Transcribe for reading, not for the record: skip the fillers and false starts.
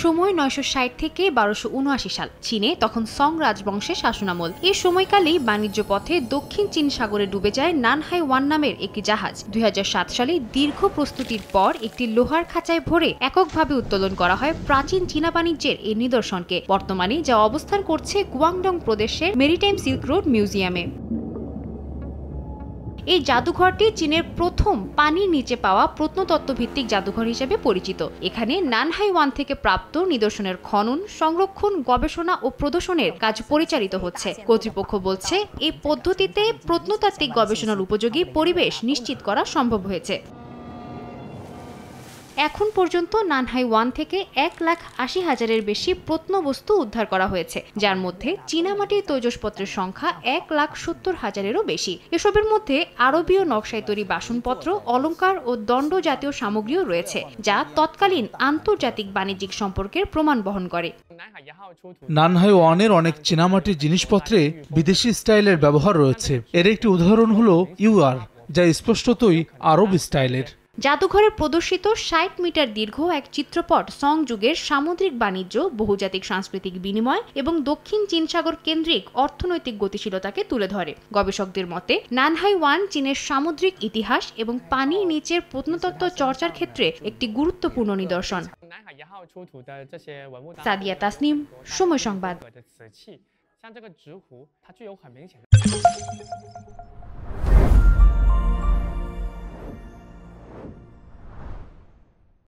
সময় 960 থেকে 1279 সাল। চীনে তখন সং রাজবংশের শাসনামল। এই সময়কালেই বাণিজ্য পথে দক্ষিণ চীন সাগরে ডুবে যায় নানহাই ওয়ান নামের একটি জাহাজ। 2007 সালে দীর্ঘ প্রস্তুতির পর একটি লোহার খাঁচায় ভরে এককভাবে উত্তোলন করা হয় প্রাচীন চীনা বাণিজ্যের এই নিদর্শনকে। বর্তমানে যা অবস্থান করছে গুয়াংডং প্রদেশের মেরিটাইম সিল্ক রোড মিউজিয়ামে। এই জাদুঘরটি চীনের প্রথম পানির নিচে পাওয়া প্রত্নতত্ত্ব ভিত্তিক জাদুঘর হিসেবে পরিচিত। এখানে নানহাই ওয়ান থেকে প্রাপ্ত নিদর্শনের খনন, সংরক্ষণ, গবেষণা ও প্রদর্শনের কাজ পরিচালিত হচ্ছে। কর্তৃপক্ষ বলছে, এই পদ্ধতিতে প্রত্নতাত্ত্বিক গবেষণার উপযোগী পরিবেশ নিশ্চিত করা সম্ভব হয়েছে। এখন পর্যন্ত নানহাই ওয়ান থেকে 1,80,000-এর বেশি প্রত্নবস্তু উদ্ধার করা হয়েছে, যার মধ্যে চীনামাটির তৈজসপত্রের সংখ্যা 1,70,000-এরও বেশি। এসবের মধ্যে আরবীয় নকশায় তৈরি বাসনপত্র, অলংকার ও দণ্ড জাতীয় সামগ্রীও রয়েছে, যা তৎকালীন আন্তর্জাতিক বাণিজ্যিক সম্পর্কের প্রমাণ বহন করে। নানহাই ওয়ানের অনেক চীনামাটির জিনিসপত্রে বিদেশি স্টাইলের ব্যবহার রয়েছে। এর একটি উদাহরণ হলো ইউআর, যা স্পষ্টতই আরব স্টাইলের। জাদুঘরে প্রদর্শিত 60 মিটার দীর্ঘ এক চিত্রপট সং যুগের সামুদ্রিক বাণিজ্য, বহুজাতিক সাংস্কৃতিক বিনিময় এবং দক্ষিণ চীন সাগর কেন্দ্রিক অর্থনৈতিক গতিশীলতাকে তুলে ধরে। গবেষকদের মতে, নানহাই ওয়ান চীনের সামুদ্রিক ইতিহাস এবং পানির নিচের প্রত্নতত্ত্ব চর্চার ক্ষেত্রে একটি গুরুত্বপূর্ণ নিদর্শন। সাদিয়া তাসনিম, সময় সংবাদ।